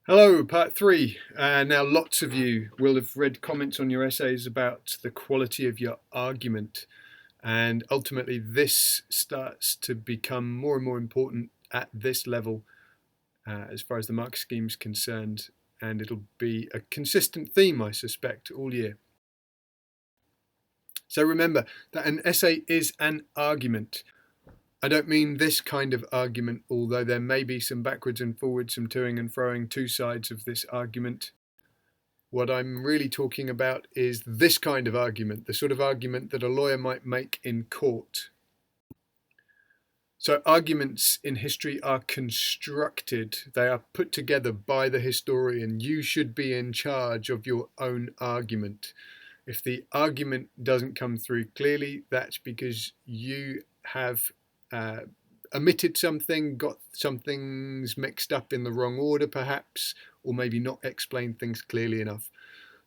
Hello, part three. Now, lots of you will have read comments on your essays about the quality of your argument, and ultimately, this starts to become more and more important at this level as far as the mark scheme is concerned, and it'll be a consistent theme, I suspect, all year. So remember that an essay is an argument. I don't mean this kind of argument, although there may be some backwards and forwards, some toing and froing, two sides of this argument. What I'm really talking about is this kind of argument, the sort of argument that a lawyer might make in court. So arguments in history are constructed. They are put together by the historian. You should be in charge of your own argument. If the argument doesn't come through clearly, that's because you have omitted something, got some things mixed up in the wrong order perhaps, or maybe not explained things clearly enough.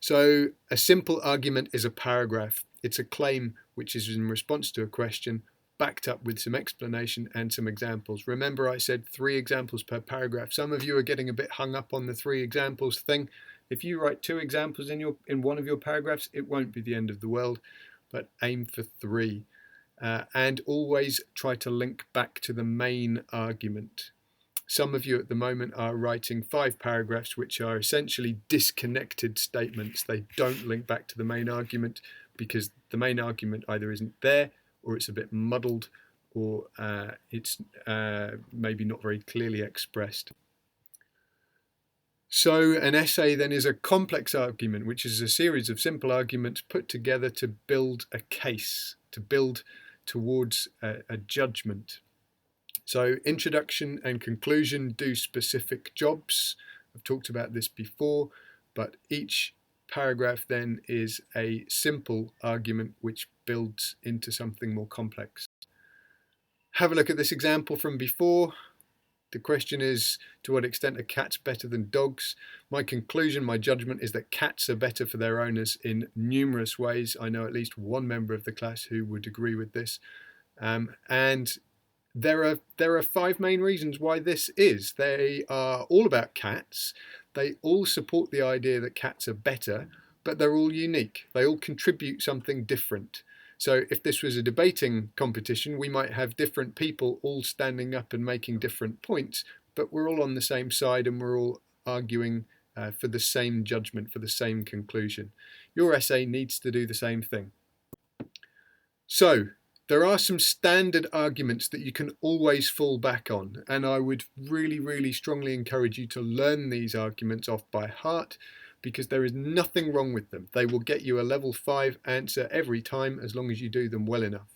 So a simple argument is a paragraph. It's a claim which is in response to a question, backed up with some explanation and some examples. Remember, I said 3 examples per paragraph. Some of you are getting a bit hung up on the 3 examples thing. If you write 2 examples in one of your paragraphs, it won't be the end of the world, but aim for 3. And always try to link back to the main argument. Some of you at the moment are writing 5 paragraphs which are essentially disconnected statements. They don't link back to the main argument because the main argument either isn't there, or it's a bit muddled, or it's maybe not very clearly expressed. So an essay then is a complex argument, which is a series of simple arguments put together to build a case, to build towards a judgment. So introduction and conclusion do specific jobs. I've talked about this before, but each paragraph then is a simple argument which builds into something more complex. Have a look at this example from before. The question is, to what extent are cats better than dogs? My conclusion, my judgment is that cats are better for their owners in numerous ways. I know at least one member of the class who would agree with this. And there are 5 main reasons why this is. They are all about cats. They all support the idea that cats are better, but they're all unique. They all contribute something different. So if this was a debating competition, we might have different people all standing up and making different points, but we're all on the same side and we're all arguing for the same judgment, for the same conclusion. Your essay needs to do the same thing. So there are some standard arguments that you can always fall back on, and I would really, really strongly encourage you to learn these arguments off by heart, because there is nothing wrong with them. They will get you a level 5 answer every time as long as you do them well enough.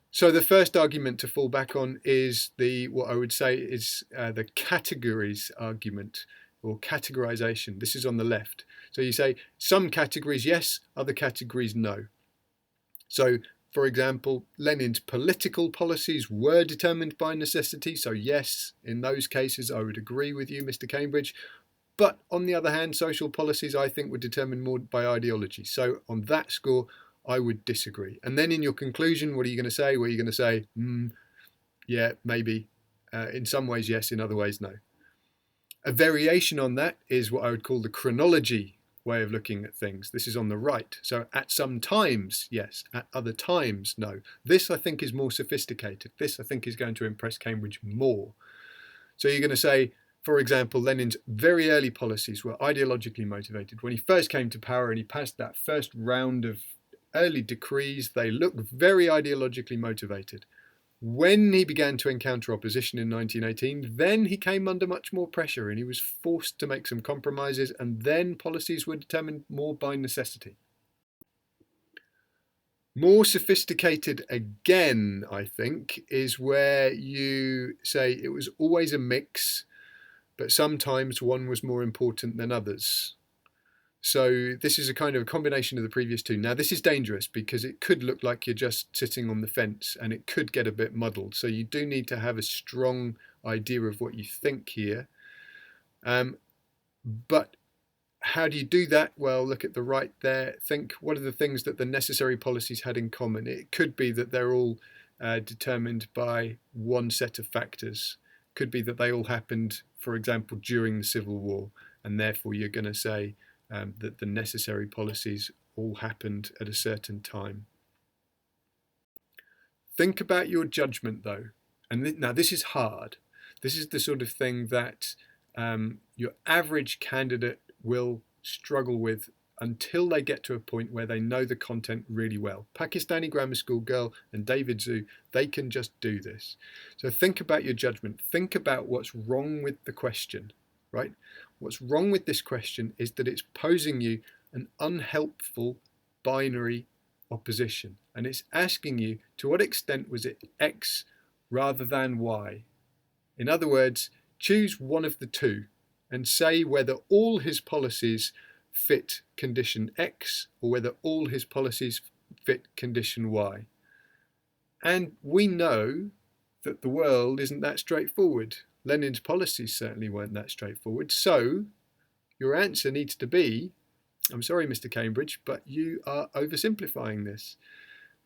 So the first argument to fall back on is what I would say is the categories argument, or categorization. This is on the left. So you say some categories yes, other categories no. So for example, Lenin's political policies were determined by necessity. So yes, in those cases I would agree with you, Mr. Cambridge. But on the other hand, social policies I think were determined more by ideology. So on that score, I would disagree. And then in your conclusion, what are you going to say? Well, you're going to say, yeah, maybe. In some ways, yes. In other ways, no. A variation on that is what I would call the chronology way of looking at things. This is on the right. So at some times, yes. At other times, no. This, I think, is more sophisticated. This, I think, is going to impress Cambridge more. So you're going to say, for example, Lenin's very early policies were ideologically motivated. When he first came to power and he passed that first round of early decrees, they looked very ideologically motivated. When he began to encounter opposition in 1918, then he came under much more pressure and he was forced to make some compromises, and then policies were determined more by necessity. More sophisticated again, I think, is where you say it was always a mix, but sometimes one was more important than others. So this is a kind of a combination of the previous 2. Now this is dangerous because it could look like you're just sitting on the fence and it could get a bit muddled. So you do need to have a strong idea of what you think here. But how do you do that? Well, look at the right there. Think, what are the things that the necessary policies had in common? It could be that they're all determined by one set of factors. Could be that they all happened, for example, during the Civil War, and therefore you're going to say that the necessary policies all happened at a certain time. Think about your judgment though, and now this is hard. This is the sort of thing that your average candidate will struggle with until they get to a point where they know the content really well. Pakistani Grammar School girl and David Zhu, they can just do this. So think about your judgment. Think about what's wrong with the question, right? What's wrong with this question is that it's posing you an unhelpful binary opposition, and it's asking you, to what extent was it X rather than Y? In other words, choose one of the two and say whether all his policies fit condition X or whether all his policies fit condition Y. And we know that the world isn't that straightforward. Lenin's policies certainly weren't that straightforward. So your answer needs to be, I'm sorry, Mr. Cambridge, but you are oversimplifying this.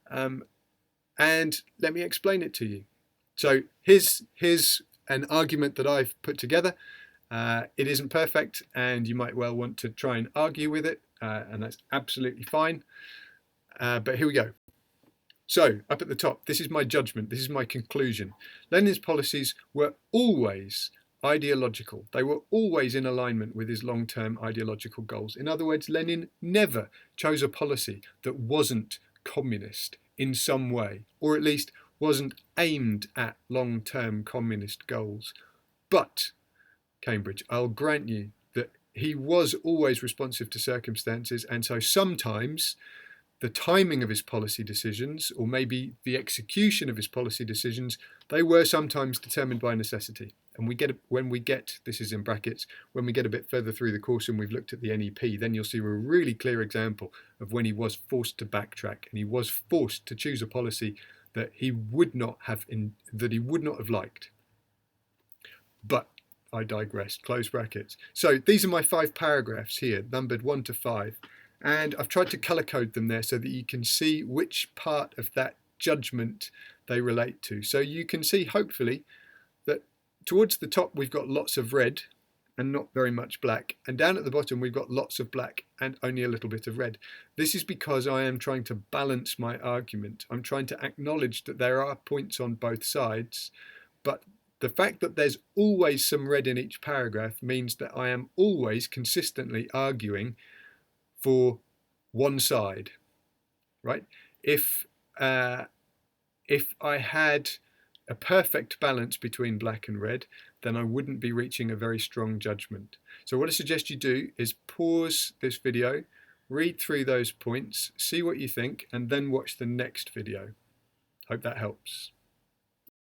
And let me explain it to you. So here's an argument that I've put together. It isn't perfect, and you might well want to try and argue with it, and that's absolutely fine. But here we go. So, up at the top, this is my judgment, this is my conclusion. Lenin's policies were always ideological. They were always in alignment with his long-term ideological goals. In other words, Lenin never chose a policy that wasn't communist in some way, or at least wasn't aimed at long-term communist goals. But Cambridge, I'll grant you that he was always responsive to circumstances, and so sometimes the timing of his policy decisions, or maybe the execution of his policy decisions, they were sometimes determined by necessity. And when we get, this is in brackets, when we get a bit further through the course and we've looked at the NEP, then you'll see a really clear example of when he was forced to backtrack and he was forced to choose a policy that he would not have liked. But I digress, close brackets. So these are my 5 paragraphs here, numbered 1 to 5. And I've tried to color code them there so that you can see which part of that judgment they relate to. So you can see, hopefully, that towards the top we've got lots of red and not very much black. And down at the bottom we've got lots of black and only a little bit of red. This is because I am trying to balance my argument. I'm trying to acknowledge that there are points on both sides, but the fact that there's always some red in each paragraph means that I am always consistently arguing for one side, right? If I had a perfect balance between black and red, then I wouldn't be reaching a very strong judgment. So what I suggest you do is pause this video, read through those points, see what you think, and then watch the next video. Hope that helps.